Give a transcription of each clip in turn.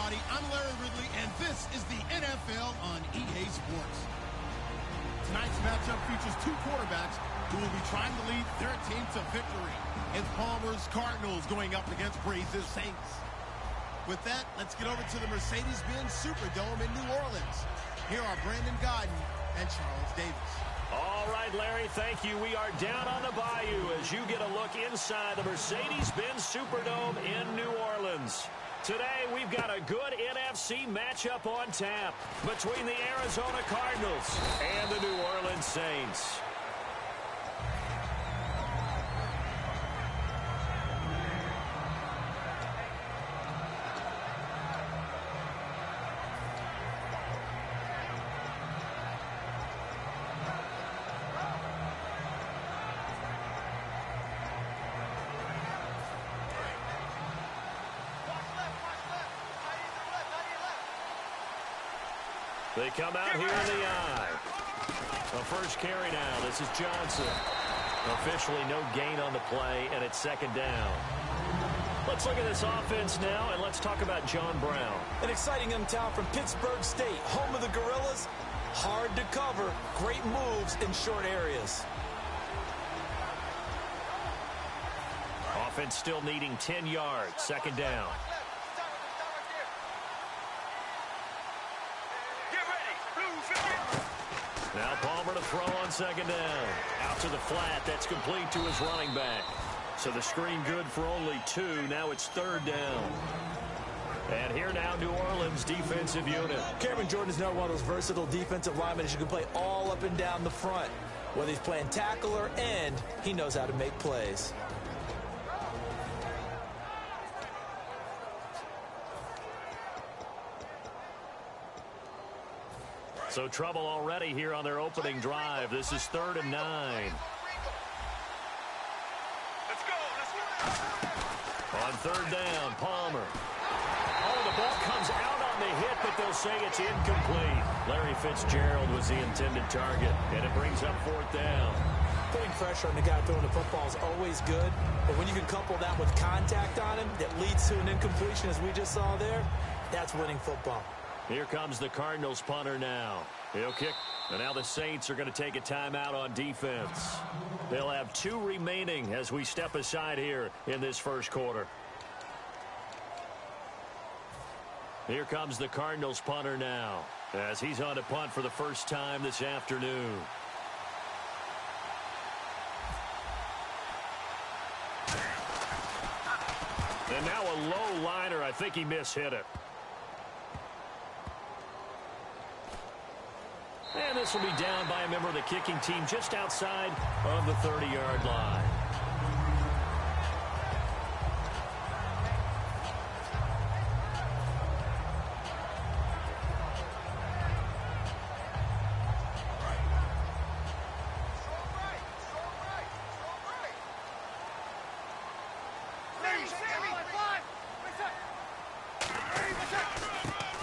I'm Larry Ridley, and this is the NFL on EA Sports. Tonight's matchup features two quarterbacks who will be trying to lead their team to victory. It's Palmer's Cardinals going up against Braze's Saints. With that, let's get over to the Mercedes-Benz Superdome in New Orleans. Here are Brandon Godden and Charles Davis. All right, Larry, thank you. We are down on the bayou as you get a look inside the Mercedes-Benz Superdome in New Orleans. Today, we've got a good NFC matchup on tap between the Arizona Cardinals and the New Orleans Saints. They come out here in the eye. The first carry now. This is Johnson. Officially no gain on the play, and it's second down. Let's look at this offense now, and let's talk about John Brown. An exciting young talent from Pittsburgh State, home of the Gorillas. Hard to cover. Great moves in short areas. Offense still needing 10 yards. Second down. Now Palmer to throw on second down. Out to the flat. That's complete to his running back. So the screen good for only 2. Now it's third down. And here now, New Orleans defensive unit. Cameron Jordan is now one of those versatile defensive linemen that you can play all up and down the front. Whether he's playing tackle or end, he knows how to make plays. So trouble already here on their opening drive. This is 3rd and 9. Let's go. On third down, Palmer. Oh, the ball comes out on the hit, but they'll say it's incomplete. Larry Fitzgerald was the intended target, and it brings up 4th down. Putting pressure on the guy throwing the football is always good, but when you can couple that with contact on him that leads to an incompletion, as we just saw there, that's winning football. Here comes the Cardinals punter now. He'll kick, and now the Saints are going to take a timeout on defense. They'll have 2 remaining as we step aside here in this first quarter. Here comes the Cardinals punter now as he's on to punt for the first time this afternoon. And now a low liner. I think he mishit it. And this will be down by a member of the kicking team just outside of the 30-yard line.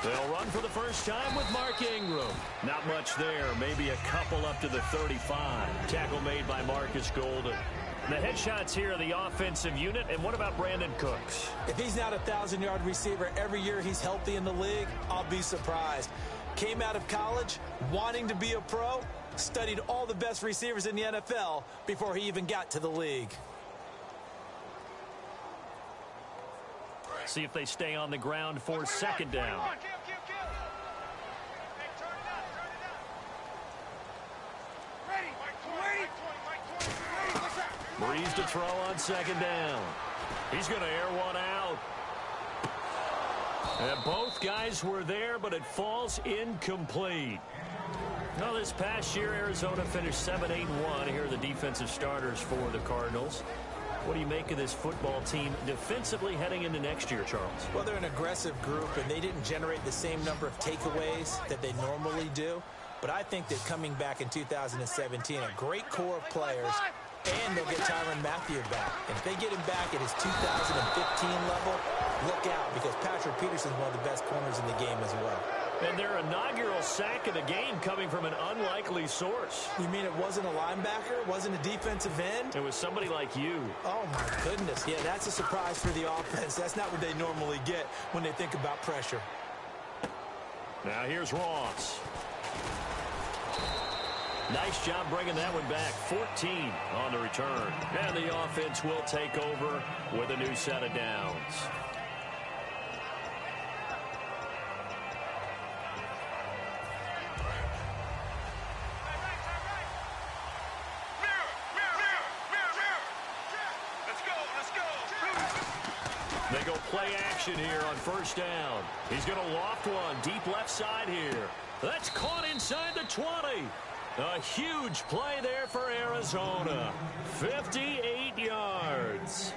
They'll run for the first time with Mark Ingram. Not much there. Maybe a couple up to the 35. Tackle made by Marcus Golden. The headshots here of the offensive unit, and what about Brandon Cooks? If he's not a 1,000-yard receiver every year he's healthy in the league, I'll be surprised. Came out of college wanting to be a pro, studied all the best receivers in the NFL before he even got to the league. See if they stay on the ground for second down. Breeze to throw on second down. He's going to air one out. And both guys were there, but it falls incomplete. Now, this past year, Arizona finished 7-8-1. Here are the defensive starters for the Cardinals. What do you make of this football team defensively heading into next year, Charles? Well, they're an aggressive group, and they didn't generate the same number of takeaways that they normally do. But I think that coming back in 2017, a great core of players, and they'll get Tyrann Mathieu back. And if they get him back at his 2015 level, look out, because Patrick Peterson's one of the best corners in the game as well. And their inaugural sack of the game coming from an unlikely source. You mean it wasn't a linebacker? It wasn't a defensive end? It was somebody like you. Oh, my goodness. Yeah, that's a surprise for the offense. That's not what they normally get when they think about pressure. Now here's Ross. Nice job bringing that one back. 14 on the return. And the offense will take over with a new set of downs. They go play action here on first down. He's going to loft one deep left side here. That's caught inside the 20. A huge play there for Arizona. 58 yards.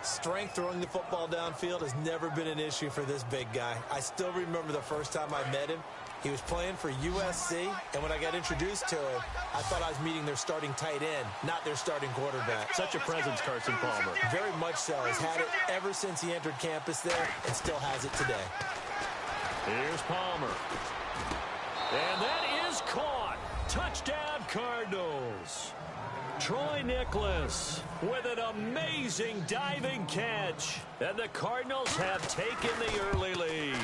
Strength throwing the football downfield has never been an issue for this big guy. I still remember the first time I met him. He was playing for USC, and when I got introduced to him, I thought I was meeting their starting tight end, not their starting quarterback. Such a presence, Carson Palmer. Very much so. He's had it ever since he entered campus there and still has it today. Here's Palmer. And that is caught. Touchdown, Cardinals. Troy Nicholas with an amazing diving catch. And the Cardinals have taken the early lead.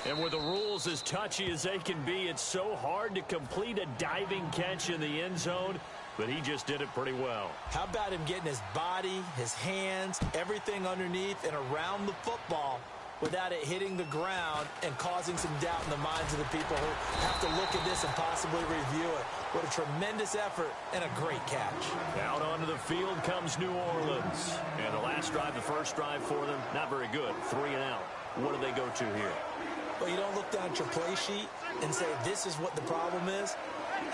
And with the rules as touchy as they can be, it's so hard to complete a diving catch in the end zone, but he just did it pretty well. How about him getting his body, his hands, everything underneath and around the football without it hitting the ground and causing some doubt in the minds of the people who have to look at this and possibly review it. What a tremendous effort and a great catch. Out onto the field comes New Orleans. And the last drive, the first drive for them, not very good. 3 and out. What do they go to here? Well, you don't look down at your play sheet and say, this is what the problem is.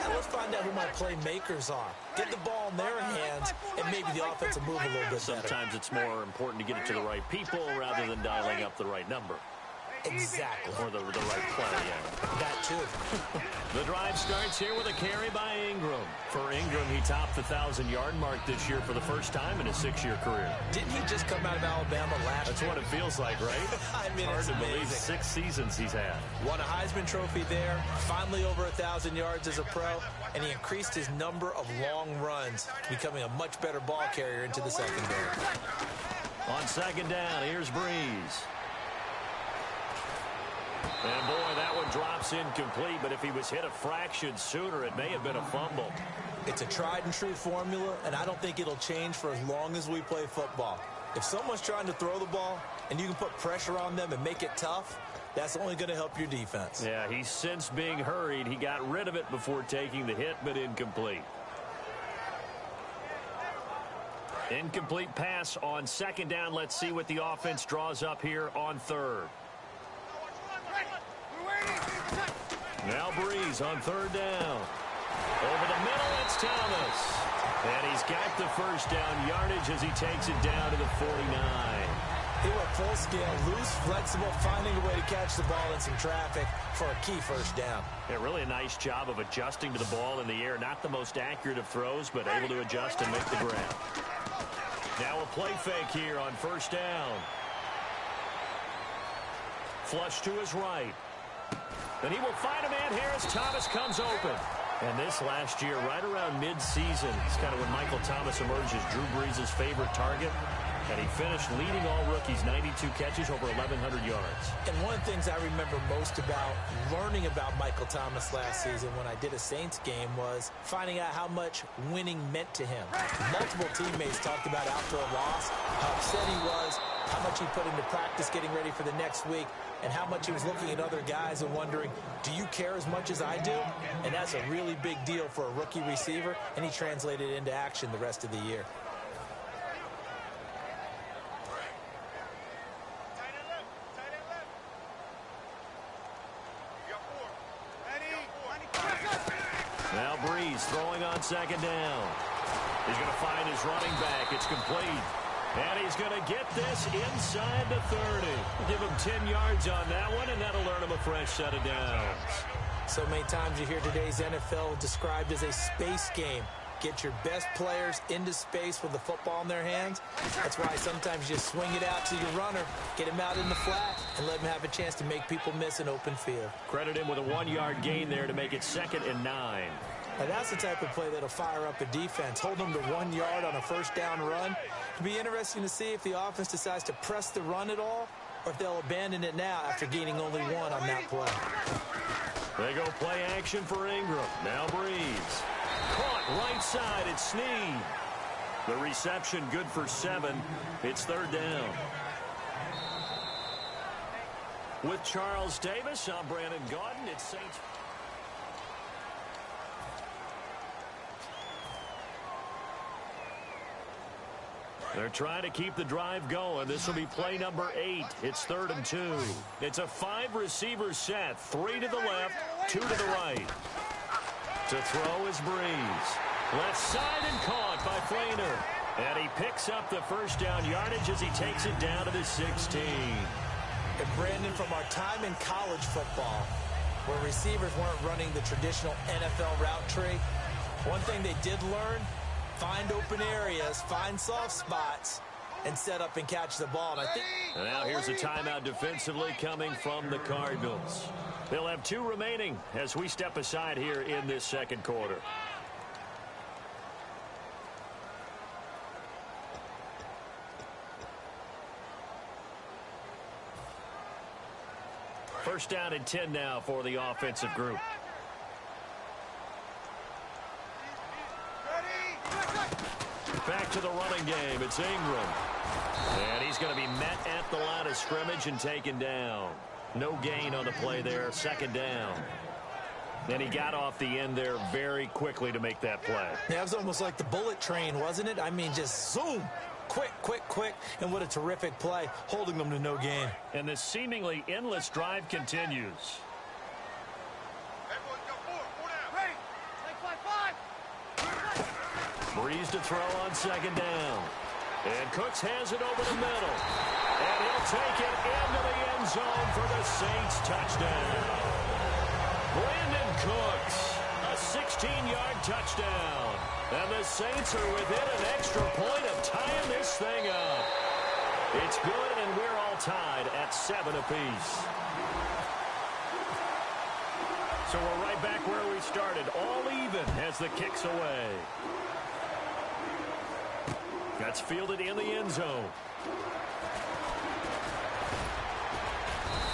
Now let's find out who my playmakers are. Get the ball in their hands, and maybe the offense will move a little bit better. Sometimes it's more important to get it to the right people rather than dialing up the right number. Exactly. Or the right play, yeah. That too. The drive starts here with a carry by Ingram. For Ingram, he topped the 1,000-yard mark this year for the first time in his 6-year career. Didn't he just come out of Alabama last year? That's what it feels like, right? I mean, hard it's to amazing. believe 6 seasons he's had. Won a Heisman Trophy there, finally over 1,000 yards as a pro, and he increased his number of long runs, becoming a much better ball carrier into the secondary. On second down, here's Breeze. And, boy, that one drops incomplete, but if he was hit a fraction sooner, it may have been a fumble. It's a tried-and-true formula, and I don't think it'll change for as long as we play football. If someone's trying to throw the ball and you can put pressure on them and make it tough, that's only going to help your defense. Yeah, he's since being hurried. He got rid of it before taking the hit, but incomplete. Incomplete pass on second down. Let's see what the offense draws up here on third. Now Breeze on third down. Over the middle, it's Thomas. And he's got the first down yardage as he takes it down to the 49. He went full scale, loose, flexible, finding a way to catch the ball in some traffic for a key first down. Yeah, really a nice job of adjusting to the ball in the air. Not the most accurate of throws, but able to adjust and make the grab. Now a play fake here on first down. Flush to his right. And he will find a man here as Thomas comes open. And this last year, right around mid-season, it's kind of when Michael Thomas emerged as Drew Brees' favorite target. And he finished leading all rookies, 92 catches, over 1,100 yards. And one of the things I remember most about learning about Michael Thomas last season when I did a Saints game was finding out how much winning meant to him. Multiple teammates talked about after a loss, how upset he was, how much he put into practice getting ready for the next week, and how much he was looking at other guys and wondering, do you care as much as I do? And that's a really big deal for a rookie receiver, and he translated it into action the rest of the year. Now Brees throwing on second down. He's going to find his running back. It's complete. And he's going to get this inside the 30. Give him 10 yards on that one, and that'll earn him a fresh set of downs. So many times you hear today's NFL described as a space game. Get your best players into space with the football in their hands. That's why sometimes you swing it out to your runner, get him out in the flat, and let him have a chance to make people miss an open field. Credit him with a 1-yard gain there to make it 2nd and 9. Now that's the type of play that'll fire up a defense. Hold them to 1 yard on a first down run. It'll be interesting to see if the offense decides to press the run at all, or if they'll abandon it now after gaining only 1 on that play. They go play action for Ingram. Now Brees. Caught right side. It's Snead. The reception good for 7. It's 3rd down. With Charles Davis, I'm Brandon Gaudin. It's Saints. They're trying to keep the drive going. This will be play number 8. It's 3rd and 2. It's a 5-receiver set. 3 to the left, 2 to the right. To throw is Brees. Left side and caught by Flainer. And he picks up the first down yardage as he takes it down to the 16. And Brandon, from our time in college football, where receivers weren't running the traditional NFL route tree, one thing they did learn, find open areas, find soft spots, and set up and catch the ball. And now here's a timeout defensively coming from the Cardinals. They'll have 2 remaining as we step aside here in this second quarter. First down and 10 now for the offensive group. Back to the running game. It's Ingram. And he's going to be met at the line of scrimmage and taken down. No gain on the play there. 2nd down. Then he got off the end there very quickly to make that play. Yeah, it was almost like the bullet train, wasn't it? I mean, just zoom. Quick, quick, quick. And what a terrific play, holding them to no gain. And this seemingly endless drive continues. Brees to throw on 2nd down. And Cooks has it over the middle. And he'll take it into the end zone for the Saints touchdown. Brandon Cooks, a 16-yard touchdown. And the Saints are within an extra point of tying this thing up. It's good, and we're all tied at 7 apiece. So we're right back where we started, all even as the kick's away. That's fielded in the end zone.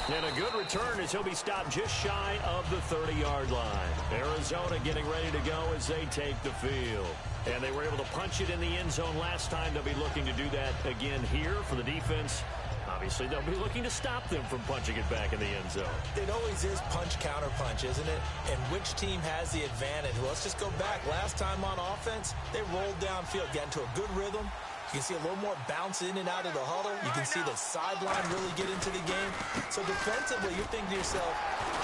And a good return as he'll be stopped just shy of the 30-yard line. Arizona getting ready to go as they take the field. And they were able to punch it in the end zone last time. They'll be looking to do that again here for the defense. Obviously, they'll be looking to stop them from punching it back in the end zone. It always is punch-counter-punch, isn't it? And which team has the advantage? Well, let's just go back. Last time on offense, they rolled downfield, got into a good rhythm. You can see a little more bounce in and out of the huddle. You can see the sideline really get into the game. So defensively, you're thinking to yourself,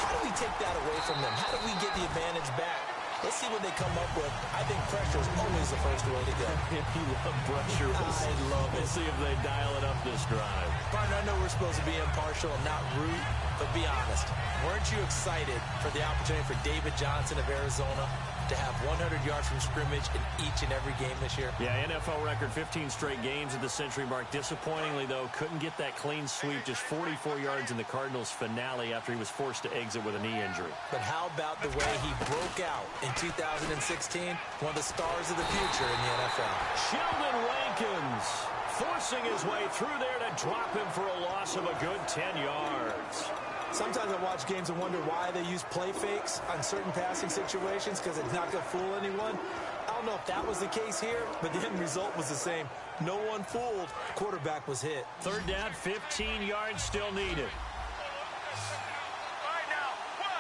how do we take that away from them? How do we get the advantage back? Let's see what they come up with. I think pressure is always the first way to go. You love pressure. I love it. We'll see if they dial it up this drive. Partner, I know we're supposed to be impartial and not rude, but be honest. Weren't you excited for the opportunity for David Johnson of Arizona to have 100 yards from scrimmage in each and every game this year? Yeah, NFL record 15 straight games at the century mark. Disappointingly, though, couldn't get that clean sweep, just 44 yards in the Cardinals' finale after he was forced to exit with a knee injury. But how about the way he broke out in 2016? One of the stars of the future in the NFL. Sheldon Rankins forcing his way through there to drop him for a loss of a good 10 yards. Sometimes I watch games and wonder why they use play fakes on certain passing situations because it's not going to fool anyone. I don't know if that was the case here, but the end result was the same. No one fooled. Quarterback was hit. Third down, 15 yards still needed. All right, now, one,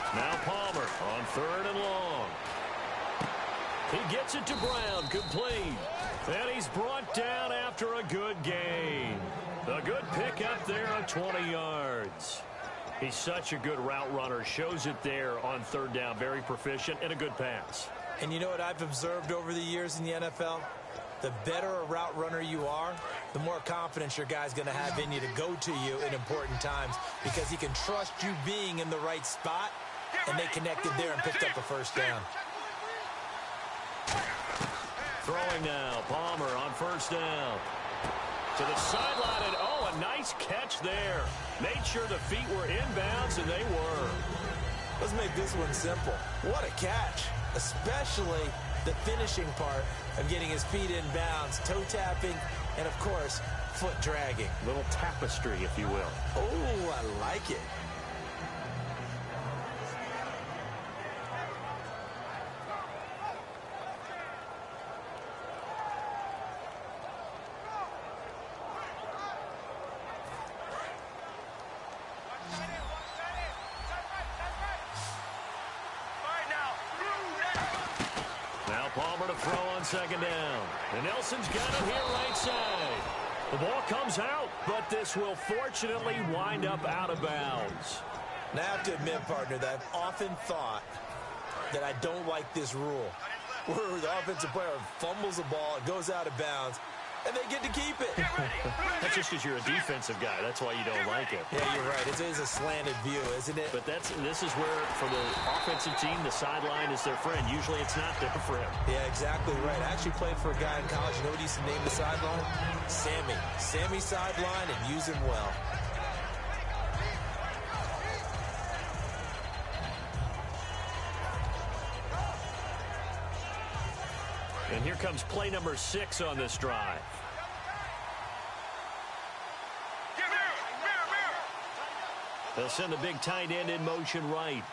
18. Now Palmer on third and long. He gets it to Brown, complete. And he's brought down after a good gain. A good pickup there of 20 yards. He's such a good route runner. Shows it there on third down. Very proficient and a good pass. And you know what I've observed over the years in the NFL? The better a route runner you are, the more confidence your guy's going to have in you to go to you in important times because he can trust you being in the right spot, and they connected there and picked up a first down. Throwing now, Palmer on first down. To the sideline, and oh, a nice catch there. Made sure the feet were inbounds, and they were. Let's make this one simple. What a catch, especially the finishing part of getting his feet in bounds, toe tapping, and, of course, foot dragging. Little tapestry, if you will. Oh, I like it. Palmer to throw on second down. And Nelson's got it here right side. The ball comes out, but this will fortunately wind up out of bounds. Now, I have to admit, partner, that I've often thought that I don't like this rule, where the offensive player fumbles the ball, it goes out of bounds, and they get to keep it. That's just because you're a defensive guy. That's why you don't like it. Yeah, you're right. It is a slanted view, isn't it? But this is where, for the offensive team, the sideline is their friend. Usually it's not their friend. Yeah, exactly right. I actually played for a guy in college. You know what he used to name the sideline? Sammy. Sammy sideline, and use him well. And here comes play number 6 on this drive. They'll send the big tight end in motion right.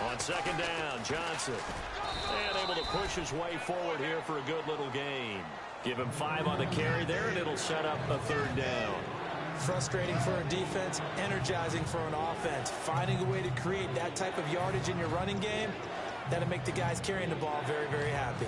On second down, Johnson. And able to push his way forward here for a good little gain. Give him 5 on the carry there, and it'll set up a third down. Frustrating for a defense, energizing for an offense. Finding a way to create that type of yardage in your running game, that'll make the guys carrying the ball very, very happy.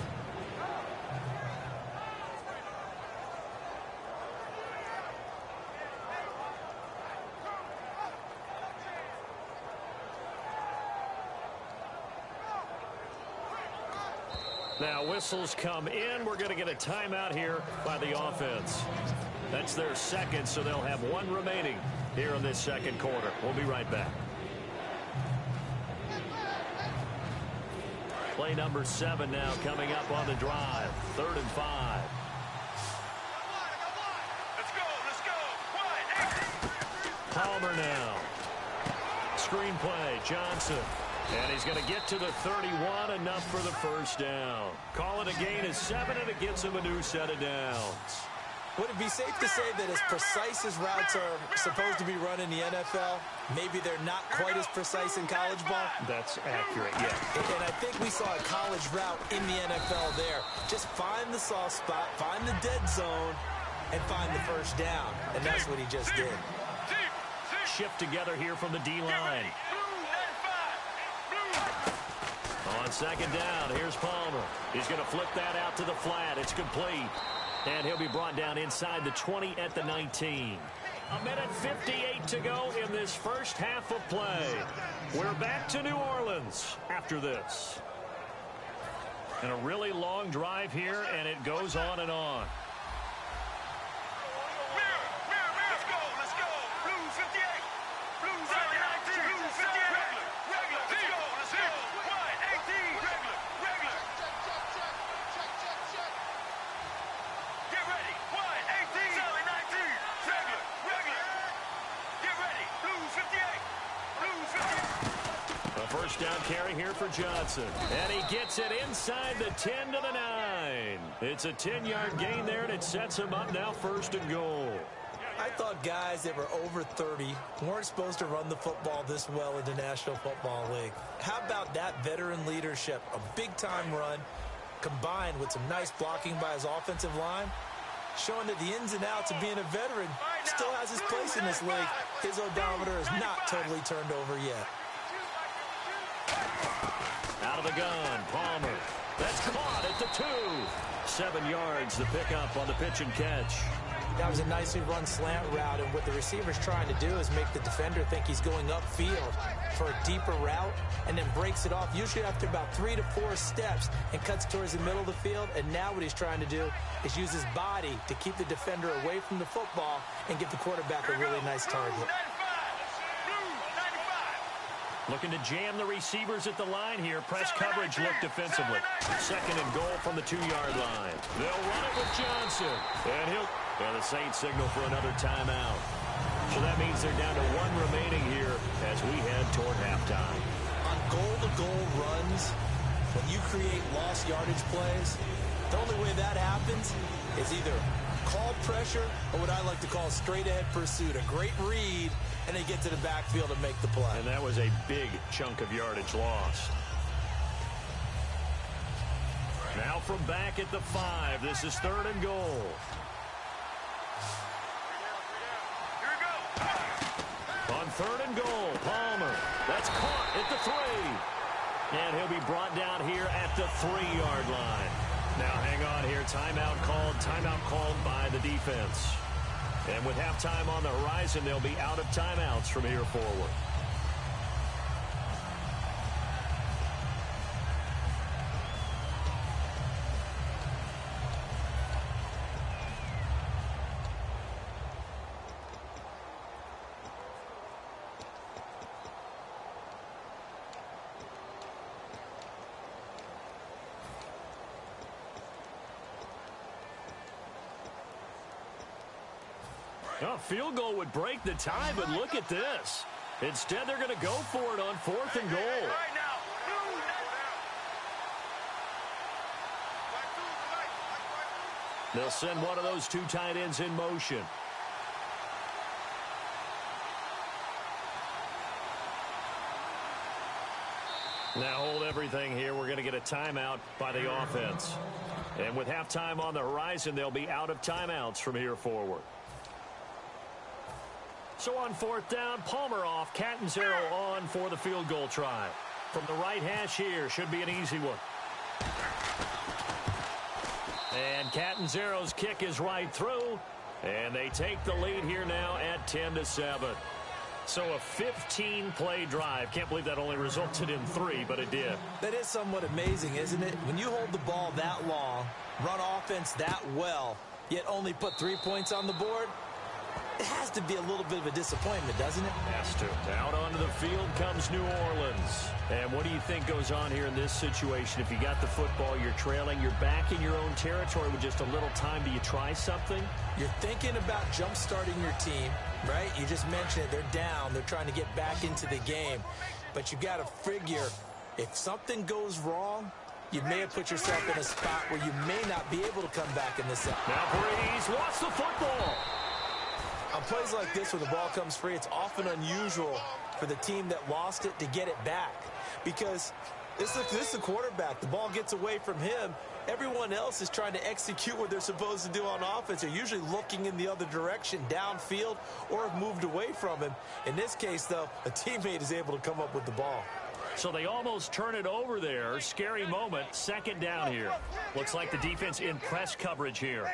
Now whistles come in. We're going to get a timeout here by the offense. That's their second, so they'll have 1 remaining here in this second quarter. We'll be right back. Play number 7 now coming up on the drive. 3rd and 5. Let's go. Palmer now. Screenplay, Johnson. And he's going to get to the 31, enough for the first down. Call it a gain of 7, and it gets him a new set of downs. Would it be safe to say that as precise as routes are supposed to be run in the NFL, maybe they're not quite as precise in college ball? That's accurate, yeah. And I think we saw a college route in the NFL there. Just find the soft spot, find the dead zone, and find the first down. And that's what he just did. Shift together here from the D-line. On second down, here's Palmer. He's going to flip that out to the flat. It's complete. And he'll be brought down inside the 20 at the 19. A minute 58 to go in this first half of play. We're back to New Orleans after this. And a really long drive here, and it goes on and on. Let's go. Blues first down carry here for Johnson. And he gets it inside the 10 to the 9. It's a 10-yard gain there, and it sets him up now 1st and goal. I thought guys that were over 30 weren't supposed to run the football this well in the National Football League. How about that veteran leadership? A big-time run combined with some nice blocking by his offensive line, showing that the ins and outs of being a veteran still has his place in this league. His odometer is not totally turned over yet. Out of the gun, Palmer. That's caught at the 2. 7 yards the pickup on the pitch and catch. That was a nicely run slant route, and what the receiver's trying to do is make the defender think he's going upfield for a deeper route, and then breaks it off, usually after about 3 to 4 steps, and cuts towards the middle of the field. And now what he's trying to do is use his body to keep the defender away from the football and give the quarterback a really nice target. Looking to jam the receivers at the line here. Press coverage look defensively. 2nd and goal from the 2-yard line. They'll run it with Johnson. And the Saints signal for another timeout. So that means they're down to 1 remaining here as we head toward halftime. On goal-to-goal runs, when you create lost yardage plays, the only way that happens is either call pressure or what I like to call straight-ahead pursuit. A great read, and they get to the backfield and make the play. And that was a big chunk of yardage lost. Now from back at the 5, this is 3rd and goal. On 3rd and goal, Palmer. That's caught at the 3. And he'll be brought down here at the 3-yard line. Now hang on here. Timeout called by the defense. And with halftime on the horizon, they'll be out of timeouts from here forward. A field goal would break the tie, but look at this. Instead, they're going to go for it on 4th and goal. They'll send one of those 2 tight ends in motion. Now hold everything here. We're going to get a timeout by the offense. And with halftime on the horizon, they'll be out of timeouts from here forward. So on 4th down, Palmer off, Catanzaro on for the field goal try. From the right hash here, should be an easy one. And Catanzaro's kick is right through, and they take the lead here now at 10-7. So a 15-play drive. Can't believe that only resulted in 3, but it did. That is somewhat amazing, isn't it? When you hold the ball that long, run offense that well, yet only put 3 points on the board, it has to be a little bit of a disappointment, doesn't it? Has to. Out onto the field comes New Orleans. And what do you think goes on here in this situation? If you got the football, you're trailing, you're back in your own territory with just a little time. Do you try something? You're thinking about jump-starting your team, right? You just mentioned it. They're down. They're trying to get back into the game. But you got to figure, if something goes wrong, you may have put yourself in a spot where you may not be able to come back in this. Now Breeze lost the football. On plays like this where the ball comes free, it's often unusual for the team that lost it to get it back. Because this is the quarterback. The ball gets away from him. Everyone else is trying to execute what they're supposed to do on offense. They're usually looking in the other direction, downfield, or have moved away from him. In this case, though, a teammate is able to come up with the ball. So they almost turn it over there. Scary moment. 2nd down here. Looks like the defense in press coverage here.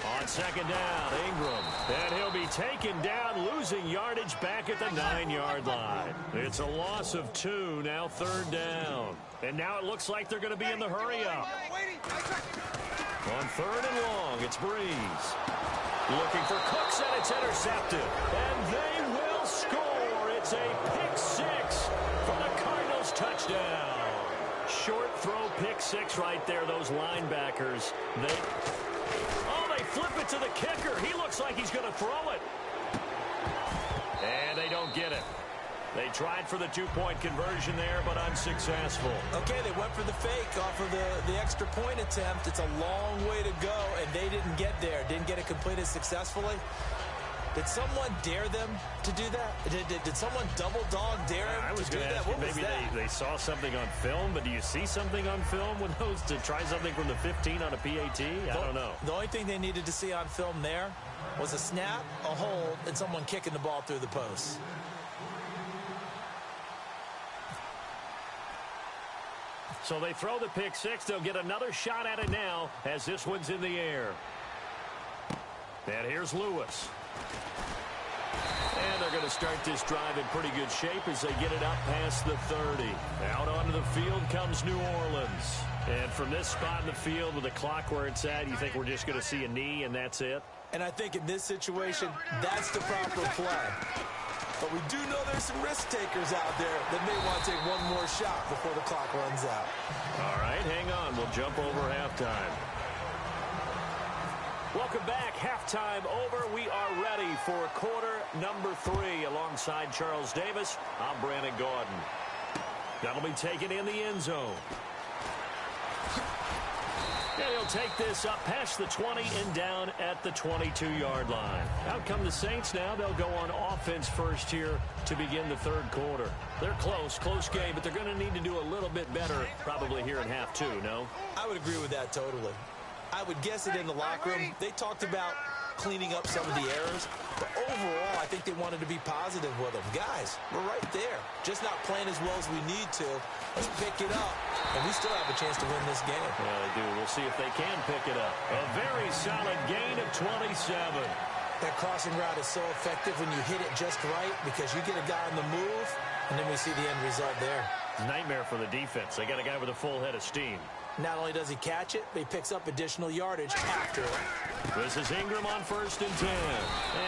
On 2nd down, Ingram. And he'll be taken down, losing yardage back at the 9-yard line. It's a loss of 2, now 3rd down. And now it looks like they're going to be in the hurry-up. On 3rd and long, it's Breeze. Looking for Cooks, and it's intercepted. And they will score. It's a pick-6 for the Cardinals touchdown. Short throw, pick-6 right there, those linebackers. They flip it to the kicker. He looks like he's going to throw it. And they don't get it. They tried for the two-point conversion there, but unsuccessful. Okay, they went for the fake off of the extra point attempt. It's a long way to go, and they didn't get there. Didn't get it completed successfully. Did someone dare them to do that? Did someone double-dog dare them to do that? What was that? Maybe they saw something on film, but do you see something on film with those to try something from the 15 on a PAT? I don't know. The only thing they needed to see on film there was a snap, a hold, and someone kicking the ball through the post. So they throw the pick six. They'll get another shot at it now as this one's in the air. And here's Lewis. And they're going to start this drive in pretty good shape as they get it up past the 30. Out onto the field comes New Orleans. And from this spot in the field with the clock where it's at, you think we're just going to see a knee and that's it? And I think in this situation, that's the proper play. But we do know there's some risk takers out there that may want to take one more shot before the clock runs out. All right, hang on. We'll jump over halftime. Welcome back. Halftime over. We are ready for quarter number 3 alongside Charles Davis. I'm Brandon Gaudin. That'll be taken in the end zone. And he'll take this up past the 20 and down at the 22-yard line. Out come the Saints now. They'll go on offense first here to begin the third quarter. They're close game, but they're going to need to do a little bit better probably here in half 2, no? I would agree with that totally. I would guess it in the locker room. They talked about cleaning up some of the errors, but overall, I think they wanted to be positive with them. Guys, we're right there. Just not playing as well as we need to. Let's pick it up, and we still have a chance to win this game. Yeah, they do. We'll see if they can pick it up. A very solid gain of 27. That crossing route is so effective when you hit it just right because you get a guy on the move, and then we see the end result there. It's a nightmare for the defense. They got a guy with a full head of steam. Not only does he catch it, but he picks up additional yardage after it. This is Ingram on 1st and 10.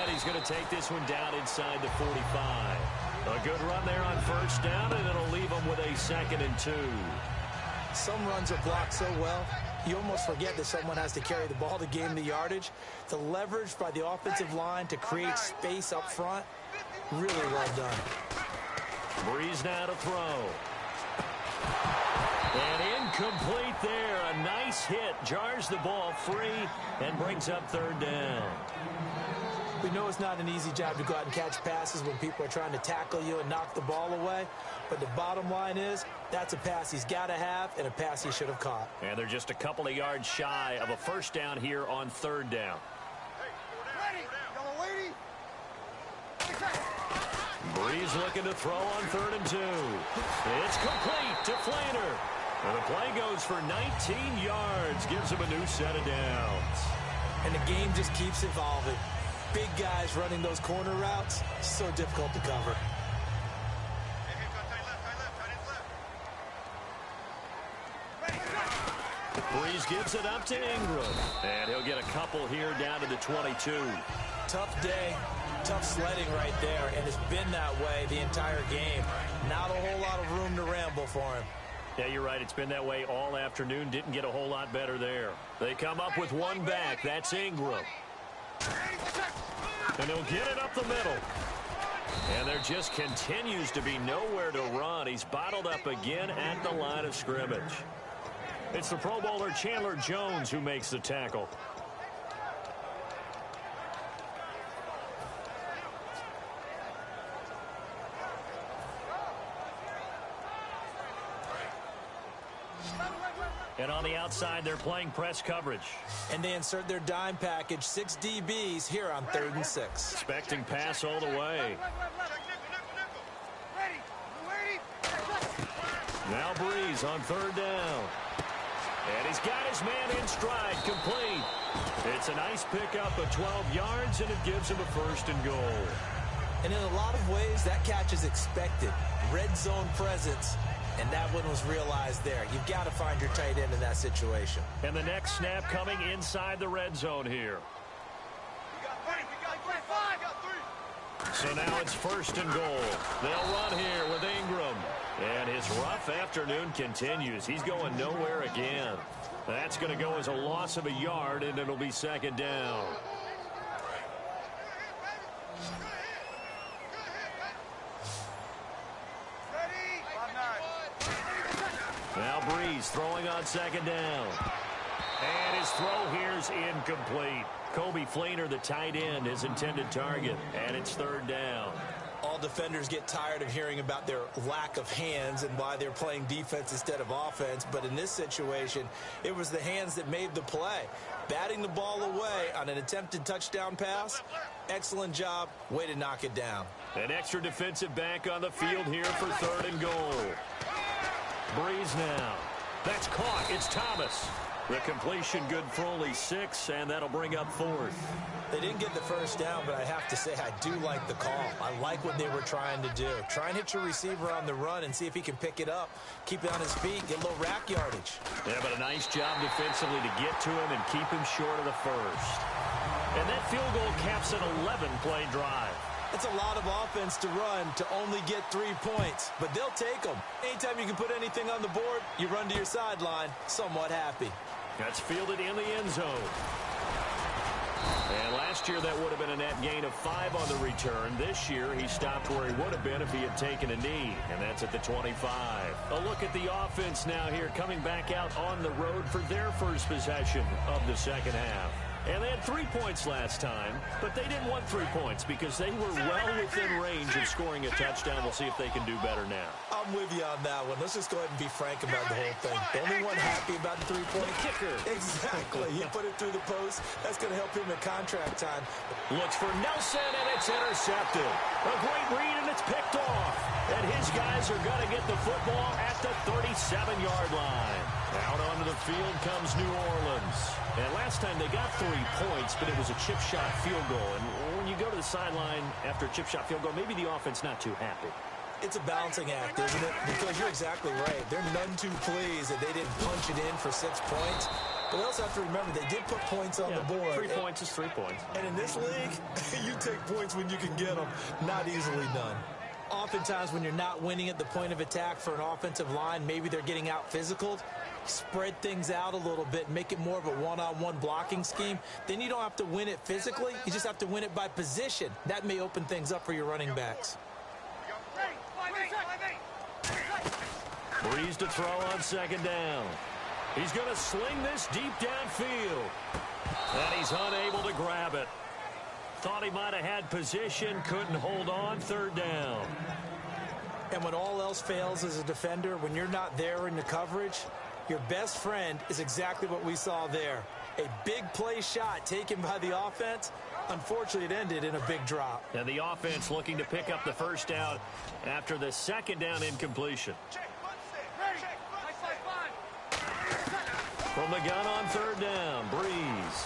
And he's going to take this one down inside the 45. A good run there on 1st down, and it'll leave him with a 2nd and 2. Some runs are blocked so well, you almost forget that someone has to carry the ball to gain the yardage. The leverage by the offensive line to create space up front, really well done. Breeze now to throw. And incomplete there. A nice hit. Jars the ball free and brings up 3rd down. We know it's not an easy job to go out and catch passes when people are trying to tackle you and knock the ball away. But the bottom line is, that's a pass he's got to have and a pass he should have caught. And they're just a couple of yards shy of a 1st down here on 3rd down. Breeze looking to throw on 3rd and 2. It's complete to Flaner. And the play goes for 19 yards. Gives him a new set of downs. And the game just keeps evolving. Big guys running those corner routes, so difficult to cover. Breeze gives it up to Ingram. And he'll get a couple here down to the 22. Tough day, tough sledding right there, and it's been that way the entire game. Not a whole lot of room to ramble for him. Yeah, you're right. It's been that way all afternoon. Didn't get a whole lot better there. They come up with one back. That's Ingram. And he'll get it up the middle. And there just continues to be nowhere to run. He's bottled up again at the line of scrimmage. It's the Pro Bowler Chandler Jones who makes the tackle. And on the outside, they're playing press coverage. And they insert their dime package, 6 DBs here on 3rd and 6. Expecting pass all the way. Now Breeze on 3rd down. And he's got his man in stride, complete. It's a nice pickup of 12 yards, and it gives him a 1st and goal. And in a lot of ways, that catch is expected. Red zone presence. And that one was realized there. You've got to find your tight end in that situation. And the next snap coming inside the red zone here. So now it's 1st and goal. They'll run here with Ingram. And his rough afternoon continues. He's going nowhere again. That's going to go as a loss of a yard, and it'll be 2nd down. Now Breeze throwing on second down. And his throw here's incomplete. Kobe Fleener, the tight end, his intended target. And it's third down. All defenders get tired of hearing about their lack of hands and why they're playing defense instead of offense. But in this situation, it was the hands that made the play. Batting the ball away on an attempted touchdown pass. Excellent job. Way to knock it down. An extra defensive back on the field here for third and goal. Breeze now. That's caught. It's Thomas. The completion good for only 6, and that'll bring up fourth. They didn't get the first down, but I have to say I do like the call. I like what they were trying to do. Try and hit your receiver on the run and see if he can pick it up. Keep it on his feet, get a little rack yardage. Yeah, but a nice job defensively to get to him and keep him short of the first. And that field goal caps an 11-play drive. It's a lot of offense to run to only get 3 points, but they'll take them. Anytime you can put anything on the board, you run to your sideline somewhat happy. That's fielded in the end zone. And last year that would have been a net gain of 5 on the return. This year he stopped where he would have been if he had taken a knee, and that's at the 25. A look at the offense now here, coming back out on the road for their first possession of the second half. And they had 3 points last time, but they didn't want 3 points because they were well within range of scoring a touchdown. We'll see if they can do better now. I'm with you on that one. Let's just go ahead and be frank about the whole thing. The only one happy about the 3-point kicker. Exactly. He put it through the post. That's going to help him at contract time. Looks for Nelson, and it's intercepted. A great read, and it's picked off. And his guys are going to get the football at the 37-yard line. Out onto the field comes New Orleans. And last time they got 3 points, but it was a chip shot field goal. And when you go to the sideline after a chip shot field goal, maybe the offense not too happy. It's a balancing act, isn't it? Because you're exactly right. They're none too pleased that they didn't punch it in for 6 points. But they also have to remember they did put points on the board. 3 points is 3 points. And in this league, you take points when you can get them. Not easily done. Oftentimes when you're not winning at the point of attack for an offensive line, maybe they're getting out physical. Spread things out a little bit, make it more of a one-on-one blocking scheme. Then you don't have to win it physically. You just have to win it by position. That may open things up for your running backs. Breeze to throw on second down. He's going to sling this deep downfield. And he's unable to grab it. Thought he might have had position, couldn't hold on, third down. And when all else fails as a defender, when you're not there in the coverage, your best friend is exactly what we saw there. A big play shot taken by the offense. Unfortunately, it ended in a big drop. And the offense looking to pick up the first down after the second down incompletion. From the gun on third down, Breeze.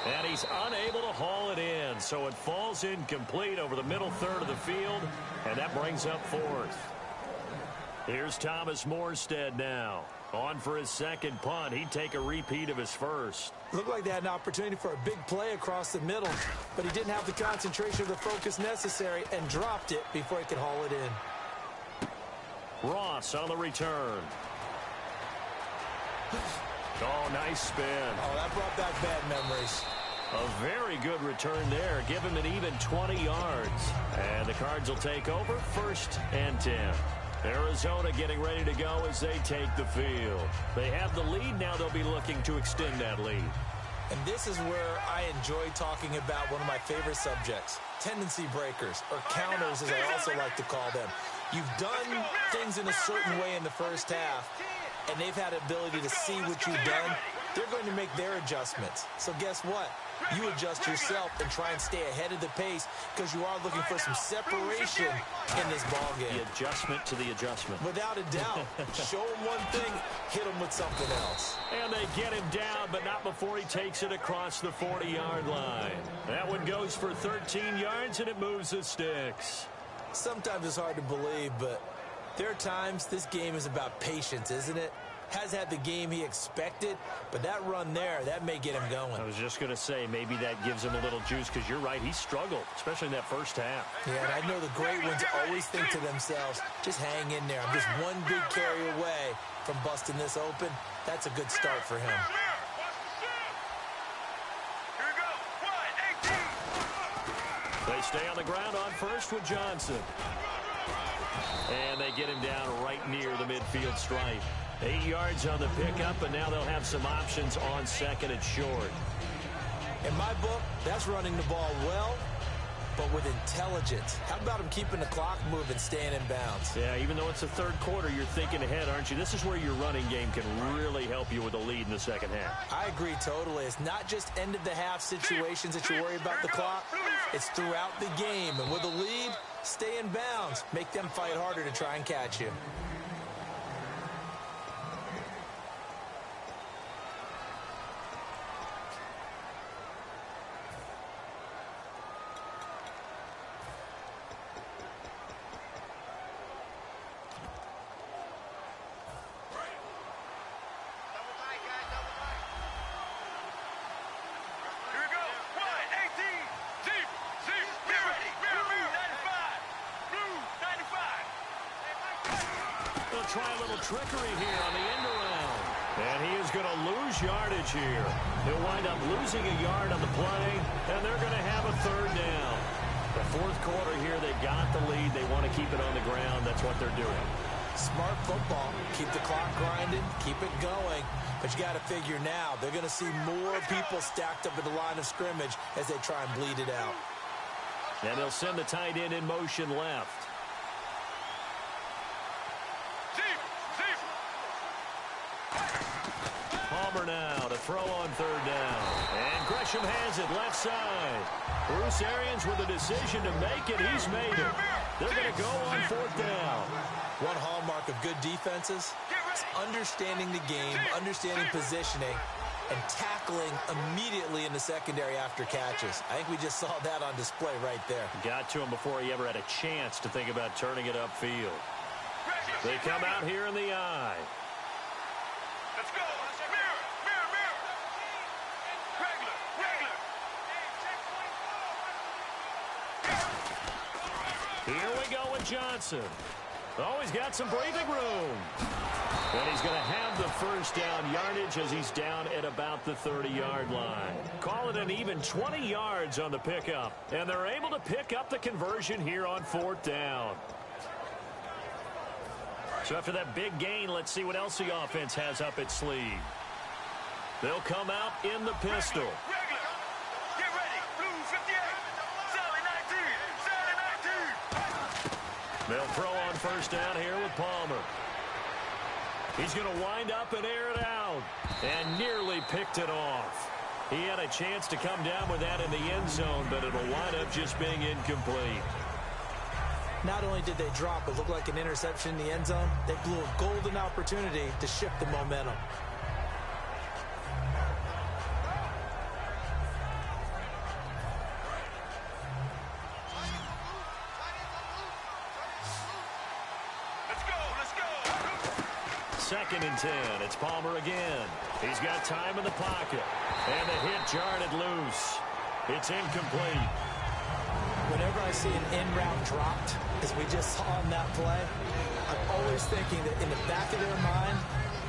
And he's unable to haul it in, so it falls incomplete over the middle third of the field, and that brings up fourth. Here's Thomas Morstead now. On for his second punt. He'd take a repeat of his first. Looked like they had an opportunity for a big play across the middle, but he didn't have the concentration or the focus necessary and dropped it before he could haul it in. Ross on the return. Oh, nice spin. Oh, that brought back bad memories. A very good return there. Give him an even 20 yards. And the Cards will take over, 1st and 10. Arizona getting ready to go as they take the field. They have the lead. Now they'll be looking to extend that lead. And this is where I enjoy talking about one of my favorite subjects, tendency breakers, or counters as I also like to call them. You've done things in a certain way in the first half, and they've had the ability to see what you've done. They're going to make their adjustments. So guess what? You adjust yourself and try and stay ahead of the pace because you are looking for some separation in this ball game. The adjustment to the adjustment. Without a doubt. Show him one thing, hit him with something else. And they get him down, but not before he takes it across the 40-yard line. That one goes for 13 yards, and it moves the sticks. Sometimes it's hard to believe, but there are times this game is about patience, isn't it? Has had the game he expected, but that run there, that may get him going. I was just going to say, maybe that gives him a little juice, because you're right, he struggled, especially in that first half. Yeah, and I know the great ones always think to themselves, just hang in there. I'm just one big carry away from busting this open. That's a good start for him. They stay on the ground on first with Johnson. And they get him down right near the midfield stripe. 8 yards on the pickup, and now they'll have some options on second and short. In my book, that's running the ball well, but with intelligence. How about him keeping the clock moving, staying in bounds? Yeah, even though it's the third quarter, you're thinking ahead, aren't you? This is where your running game can really help you with a lead in the second half. I agree totally. It's not just end-of-the-half situations that you worry about the clock. It's throughout the game. And with a lead, stay in bounds. Make them fight harder to try and catch you. Try a little trickery here on the end around. And he is going to lose yardage here. He'll wind up losing a yard on the play, and they're going to have a third down. The fourth quarter here, they've got the lead. They want to keep it on the ground. That's what they're doing. Smart football. Keep the clock grinding. Keep it going. But you got to figure now, they're going to see more people stacked up at the line of scrimmage as they try and bleed it out. And they'll send the tight end in motion left. Palmer now to throw on third down. And Gresham has it left side. Bruce Arians with a decision to make it. He's made it. They're going to go on fourth down. One hallmark of good defenses is understanding the game, understanding positioning, and tackling immediately in the secondary after catches. I think we just saw that on display right there. Got to him before he ever had a chance to think about turning it upfield. They come out here in the eye. Let's go. Here we go with Johnson. Oh, he's got some breathing room. And he's going to have the first down yardage as he's down at about the 30-yard line. Call it an even 20 yards on the pickup. And they're able to pick up the conversion here on fourth down. So after that big gain, let's see what else the offense has up its sleeve. They'll come out in the pistol. Get ready. Blue 58. Solid 19. They'll throw on first down here with Palmer. He's going to wind up and air it out. And nearly picked it off. He had a chance to come down with that in the end zone, but it'll wind up just being incomplete. Not only did they drop what looked like an interception in the end zone, they blew a golden opportunity to shift the momentum. Let's go. Second and 10. It's Palmer again. He's got time in the pocket. And the hit jarred loose. It's incomplete. Whenever I see an in-route dropped, as we just saw on that play, I'm always thinking that in the back of their mind,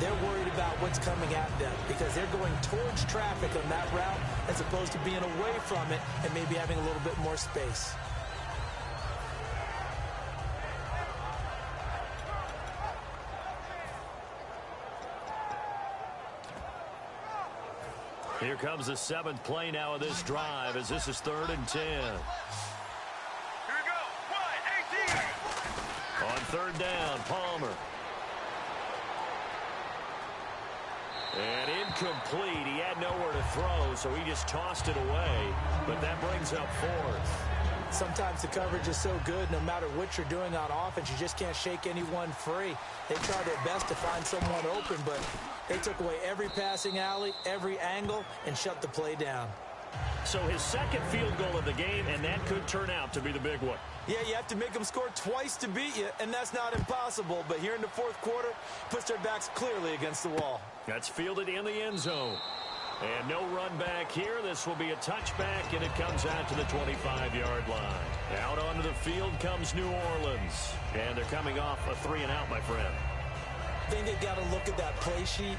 they're worried about what's coming at them because they're going towards traffic on that route as opposed to being away from it and maybe having a little bit more space. Here comes the seventh play now of this drive as this is 3rd and 10. Here we go. 1, 18. On third down, Palmer. And incomplete. He had nowhere to throw, so he just tossed it away. But that brings up 4th. Sometimes the coverage is so good, no matter what you're doing on offense, you just can't shake anyone free. They try their best to find someone open, but they took away every passing alley, every angle, and shut the play down. So his second field goal of the game, and that could turn out to be the big one. Yeah, you have to make them score twice to beat you, and that's not impossible. But here in the fourth quarter, puts their backs clearly against the wall. That's fielded in the end zone. And no run back here. This will be a touchback, and it comes out to the 25-yard line. Out onto the field comes New Orleans. And they're coming off a 3-and-out, my friend. I think they've got to look at that play sheet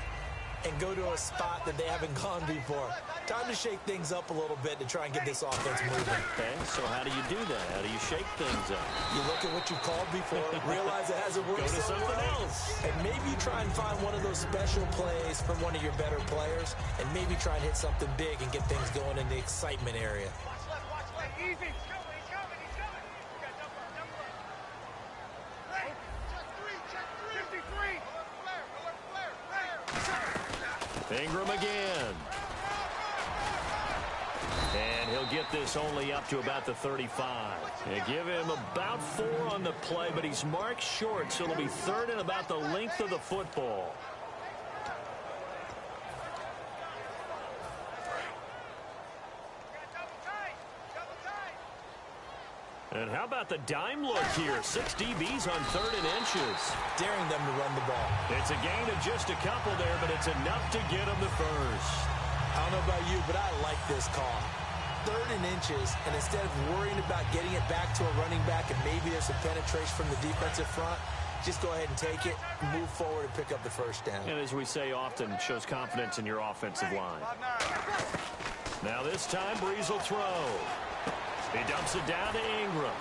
and go to a spot that they haven't gone before. Time to shake things up a little bit to try and get this offense moving. Okay, so how do you do that? How do you shake things up? You look at what you called before, realize it hasn't worked Go to so something well, else. and maybe you try and find one of those special plays from one of your better players, and maybe try and hit something big and get things going in the excitement area. Watch left. Easy. He's coming. He's coming. You got number one. Ready? Check three. 53. Ingram again. And he'll get this only up to about the 35. They give him about 4 on the play, but he's marked short, so it'll be third and about the length of the football. And how about the dime look here? 6 DBs on 3rd and inches. Daring them to run the ball. It's a gain of just a couple there, but it's enough to get them the first. I don't know about you, but I like this call. 3rd and inches, and instead of worrying about getting it back to a running back and maybe there's some penetration from the defensive front, just go ahead and take it, move forward, and pick up the first down. And as we say often, shows confidence in your offensive line. Now this time, Breeze will throw. He dumps it down to Ingram.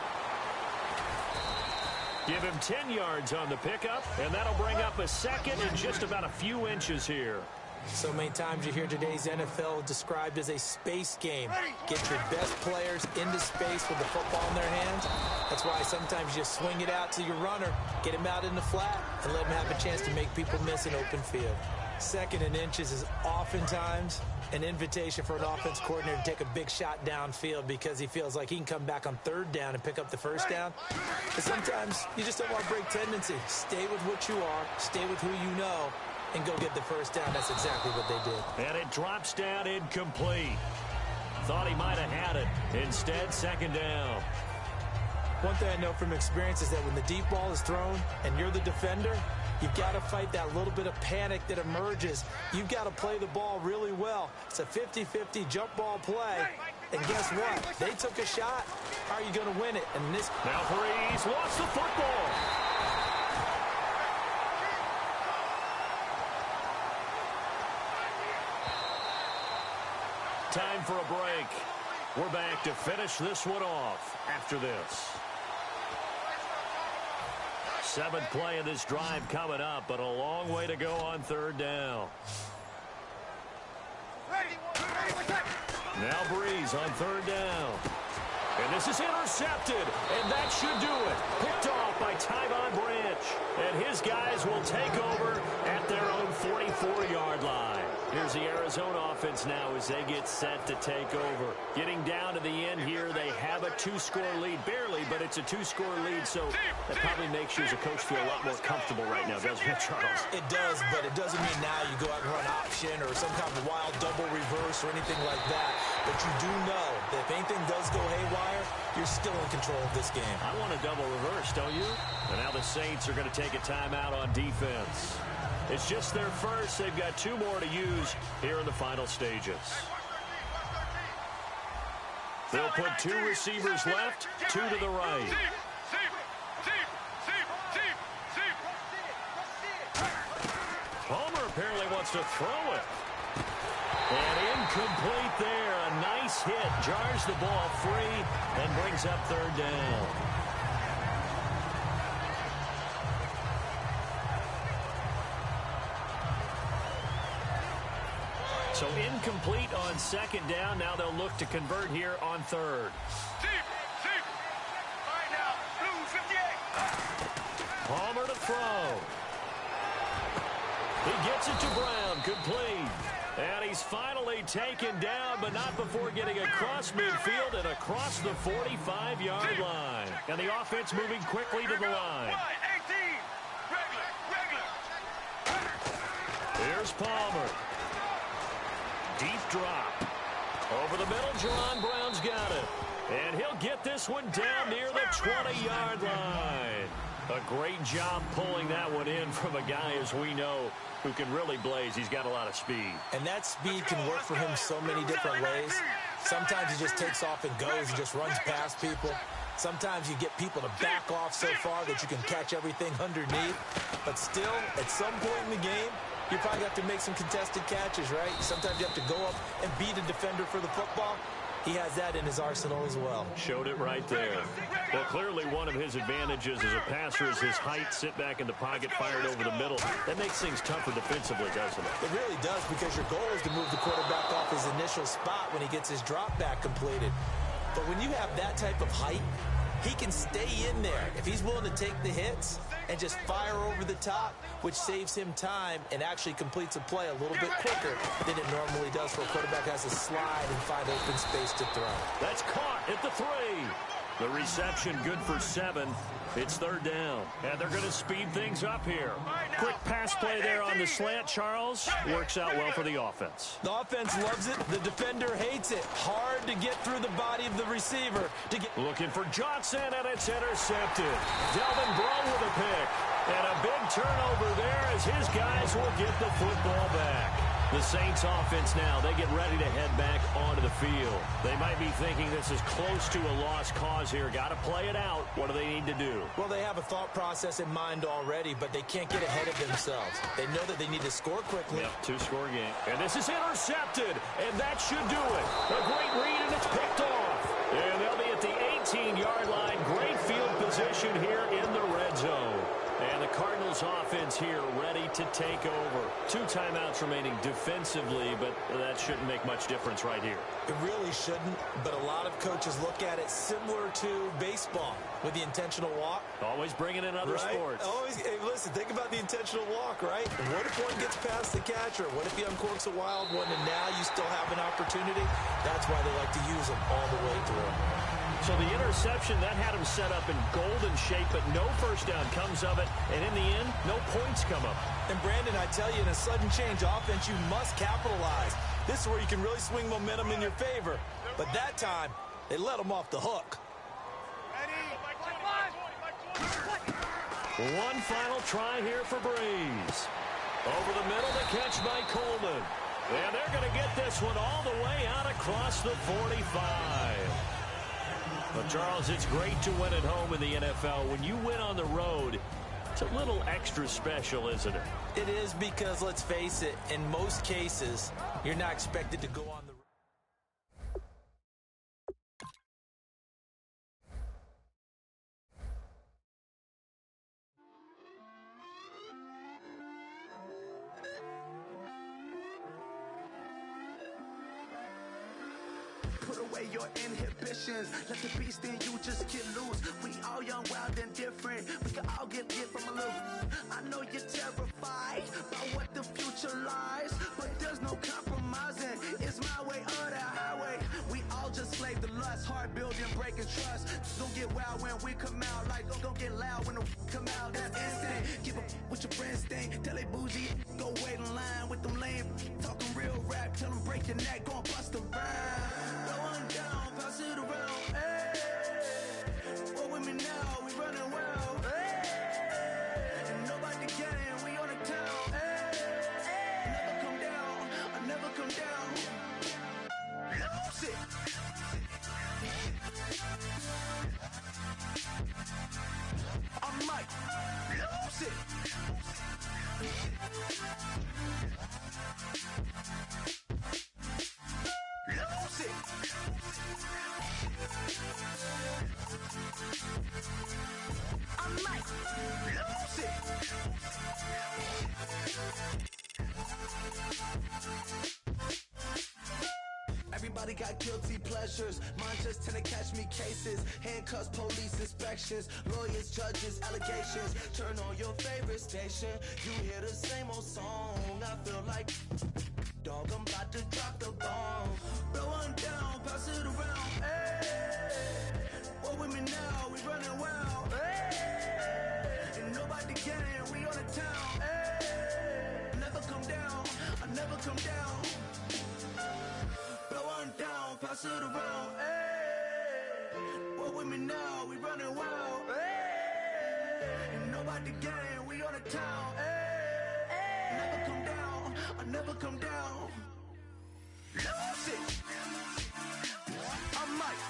Give him 10 yards on the pickup, and that'll bring up a second and just about a few inches here. So many times you hear today's NFL described as a space game. Get your best players into space with the football in their hands. That's why sometimes you swing it out to your runner, get him out in the flat, and let him have a chance to make people miss an open field. 2nd and inches is oftentimes an invitation for an offense coordinator to take a big shot downfield because he feels like he can come back on 3rd down and pick up the first down. But sometimes you just don't want to break tendency. Stay with what you are, stay with who you know, and go get the first down. That's exactly what they did. And it drops down incomplete. Thought he might have had it. Instead, 2nd down. One thing I know from experience is that when the deep ball is thrown and you're the defender, you've got to fight that little bit of panic that emerges. You've got to play the ball really well. It's a 50-50 jump ball play. And guess what? They took a shot. How are you going to win it? And this now Breeze lost the football. Time for a break. We're back to finish this one off after this. 7th play of this drive coming up, but a long way to go on 3rd down. Now Breeze on 3rd down. And this is intercepted, and that should do it. Picked off by Tyvon Branch. And his guys will take over at their own 44-yard line. Here's the Arizona offense now as they get set to take over. Getting down to the end here, they have a 2-score lead. Barely, but it's a 2-score lead, so that probably makes you as a coach feel a lot more comfortable right now, doesn't it, Charles? It does, but it doesn't mean now you go out and run option or some kind of wild double reverse or anything like that. But you do know that if anything does go haywire, you're still in control of this game. I want a double reverse, don't you? And now the Saints are going to take a timeout on defense. It's just their first. They've got 2 more to use here in the final stages. They'll put 2 receivers left, 2 to the right. Palmer apparently wants to throw it. And incomplete there. A nice hit. Jars the ball free and brings up 3rd down. So incomplete on 2nd down. Now they'll look to convert here on 3rd. All right, now, blue 58. Palmer to throw. He gets it to Brown. Complete. And he's finally taken down, but not before getting across midfield and across the 45-yard line. And the offense moving quickly to the line. 18. Regular. Here's Palmer. Deep drop. Over the middle, Jerron Brown's got it. And he'll get this one down near the 20-yard line. A great job pulling that one in from a guy, as we know, who can really blaze. He's got a lot of speed. And that speed can work for him so many different ways. Sometimes he just takes off and goes and just runs past people. Sometimes you get people to back off so far that you can catch everything underneath. But still, at some point in the game, You probably have to make some contested catches, right? Sometimes you have to go up and beat a defender for the football. He has that in his arsenal as well. Showed it right there. Well, clearly one of his advantages as a passer is his height. Sit back in the pocket, fired over the middle. That makes things tougher defensively, doesn't it? It really does, because your goal is to move the quarterback off his initial spot when he gets his drop back completed. But when you have that type of height, he can stay in there if he's willing to take the hits and just fire over the top, which saves him time and actually completes a play a little bit quicker than it normally does for a quarterback who has to slide and find open space to throw. That's caught at the 3. The reception good for 7. It's 3rd down. And they're going to speed things up here. Quick pass play there on the slant, Charles. Works out well for the offense. The offense loves it. The defender hates it. Hard to get through the body of the receiver. Looking for Johnson, and it's intercepted. Delvin Breaux with a pick. And a big turnover there as his guys will get the football back. The Saints offense now, they get ready to head back onto the field. They might be thinking this is close to a lost cause here. Got to play it out. What do they need to do? Well, they have a thought process in mind already, but they can't get ahead of themselves. They know that they need to score quickly. Yep, 2-score game. And this is intercepted, and that should do it. A great read, and it's picked off. And they'll be at the 18-yard line. Great field position here in the red zone. And the Cardinals offense here ready to take over. 2 timeouts remaining defensively, but that shouldn't make much difference right here. It really shouldn't, but a lot of coaches look at it similar to baseball with the intentional walk. Always bringing in other sports. Always, hey, listen, think about the intentional walk, right? What if one gets past the catcher? What if he uncorks a wild one and now you still have an opportunity? That's why they like to use them all the way through. So the interception, that had him set up in golden shape, but no first down comes of it. And in the end, no points come of it. And Brandon, I tell you, in a sudden change offense, you must capitalize. This is where you can really swing momentum in your favor. But that time, they let him off the hook. One final try here for Breeze. Over the middle, the catch by Coleman. And they're going to get this one all the way out across the 45. But, Charles, it's great to win at home in the NFL. When you win on the road, it's a little extra special, isn't it? It is, because, let's face it, in most cases, you're not expected to go on the road. Put away your inhibitions. Let the beast in you just get loose. We all young, wild, and different. We can all get hit from a little. I know you're terrified about what the future lies, but there's no compromising. It's my way or the highway. We all just slave the lust, heart building, breaking trust. Don't get wild when we come out. Like, don't get loud when the come out. That's instant. Give up with your friends thing. Tell they bougie, go wait in line with them lame. Talking real rap, tell them break your neck, go and bust a rhyme. Going down, pass it around, hey. What with me now, we running wild, hey. And nobody can, we on the town, hey. Never come down, I never come down. Lose it. I might lose it. Lose it. I might lose it. Everybody got guilty pleasures. Mine just tend to catch me cases. Handcuffs, police inspections, lawyers, judges, allegations. Turn on your favorite station. You hear the same old song. I feel like, dog, I'm about to drop the bomb. Blow one down, pass it around. Hey, what with me now? We running wild. Hey, and nobody can. We on the town. Hey, never come down. I never come down. Blow one down, pass it around. Hey, what with me now? We running wild. Hey, and nobody can. We on the town. Hey, never come down. I never come down. Lose it. I might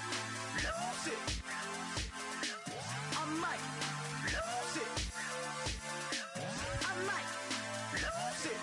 lose it. I might lose it. I might lose it.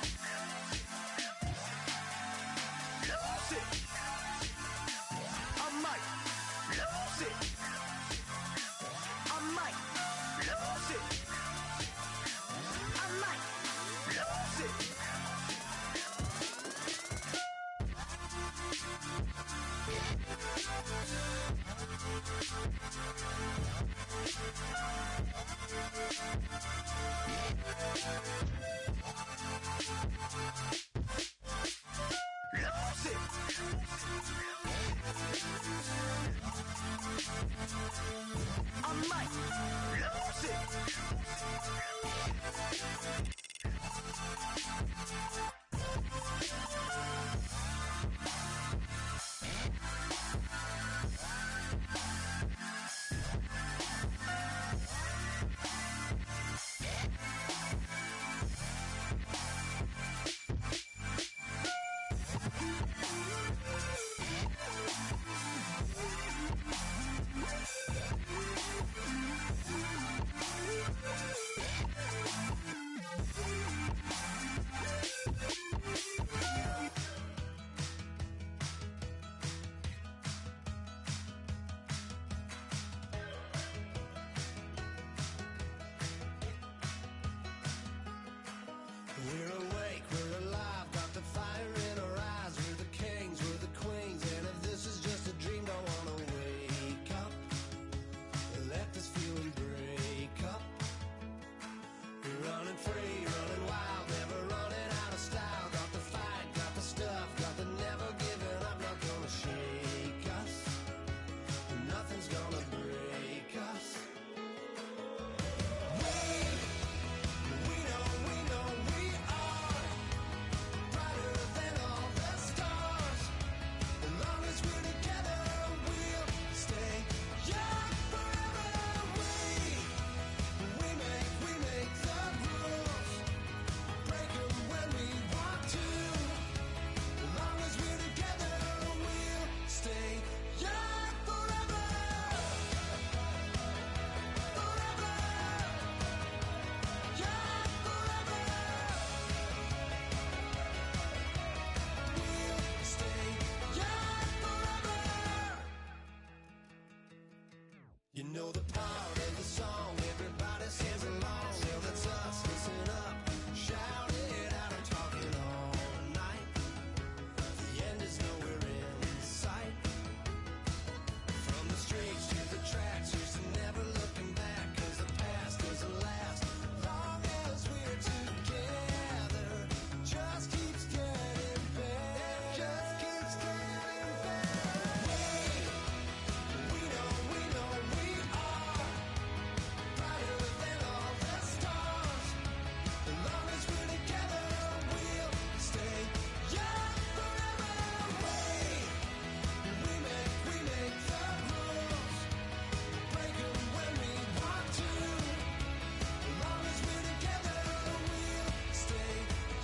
We're awake, we're alive, got the fire in our eyes. We're the kings, we're the queens, and if this is just a dream, don't wanna wake up. Let this feeling break up. We're running free, running wild, never running out of style. Got the fight, got the stuff, got the never giving up. Not gonna shake us, nothing's gonna break us. We know we are brighter than all the stars. As long as we're together, we'll stay young forever. We make the rules, break 'em when we want to. As long as we're together, we'll stay young forever. Forever. Young forever. We'll stay young forever. You know the part of the song, everybody sings along. Well, that's us, listen up, shout it out. I'm talking all night. The end is nowhere in sight. From the streets to the tracks, here's to never looking back. 'Cause the past doesn't last long as we're together. Just keeps getting better. Just keeps getting better. We know we are brighter than all the stars. As long as we're together, we'll stay young forever. We make the rules, break 'em when we want to. As long as we're together, we'll stay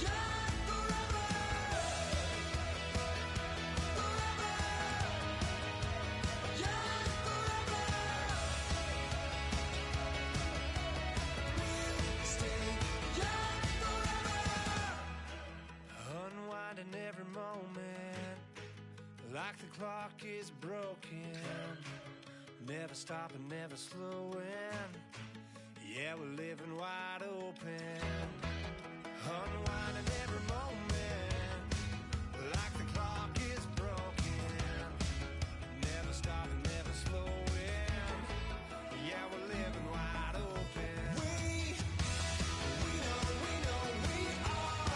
young forever. Forever. Young forever. We'll stay young forever. Unwinding every moment, like the clock is broken. Never stopping, never slowing. Yeah, we're living wide open. Unwinding every moment, like the clock is broken. Never stopping, never slowing. Yeah, we're living wide open. We know we are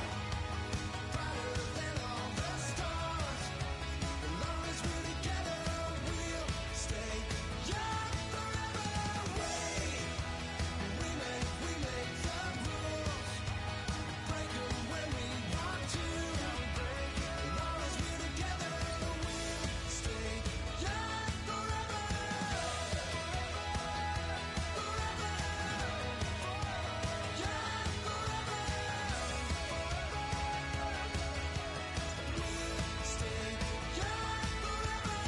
brighter than all the stars. As long as we're together, we'll stay young forever. We make the rules, break 'em when we want to. As long as we're together, we'll stay young forever. Forever. Young forever. We'll stay young forever.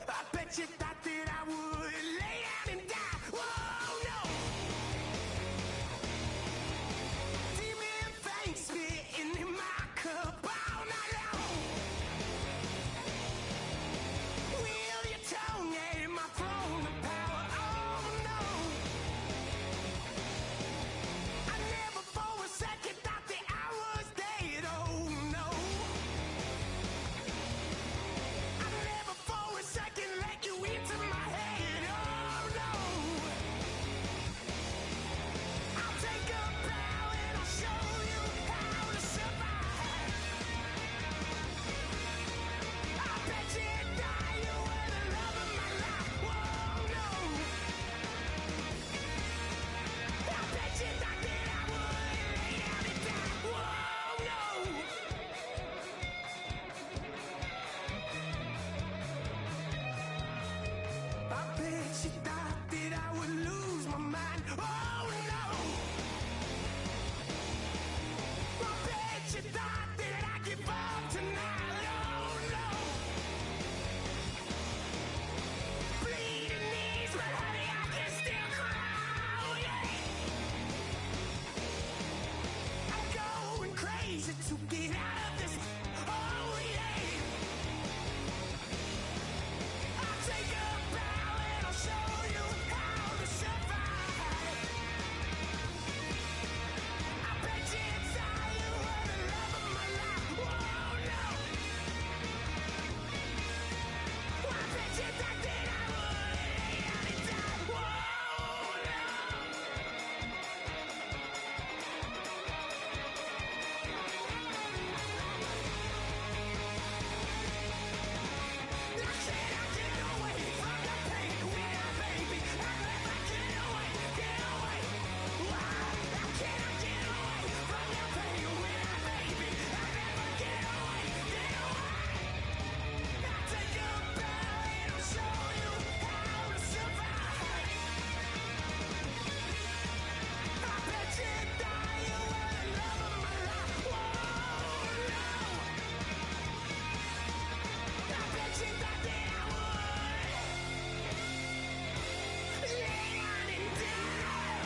I bet you thought that I would lay down and die. Whoa, no. Demon things spitting in my cup all night long. Will your tongue at my throne of power? Oh, no. I never for a second thought that I was dead. Oh, no. I never for a second let you into to get out of this. Oh yeah. I'll take a bow and I'll show you how to survive. I bet you die, you were the love of my life. Oh no. I bet you thought that I would die. Whoa, no. I said I'd get away from the pain when I baby. I let my get away. Why? How can I get away from the pain when I baby? I never get away. I'll take a bow and I'll show you how to survive. I bet you die, you were the love of my life. Whoa, no. I bet you thought that I would lay down and die.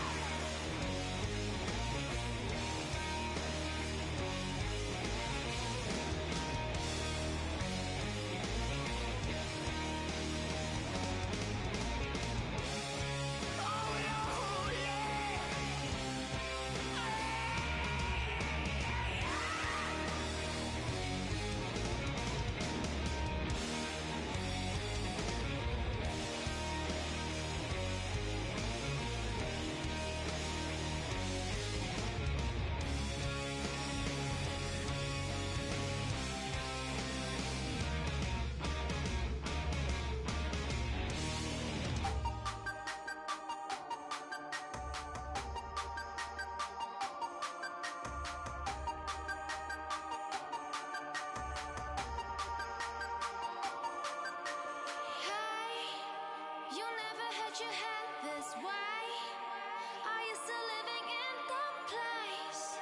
Oh no, yeah. Hey, you never had your head this way. Are you still living in that place?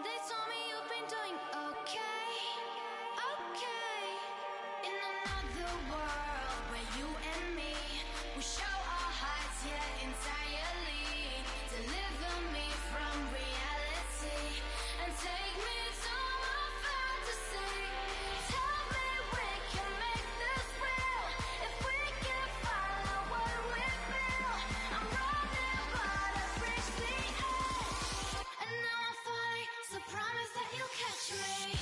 They told me you've been doing okay. In another world where you and me, we show our hearts here entirely. Deliver me from reality and take me to my fantasy. Tell me we can make this real if we can follow what we feel. I'm running but I've reached the edge, and now I'm falling, so promise that you'll catch me.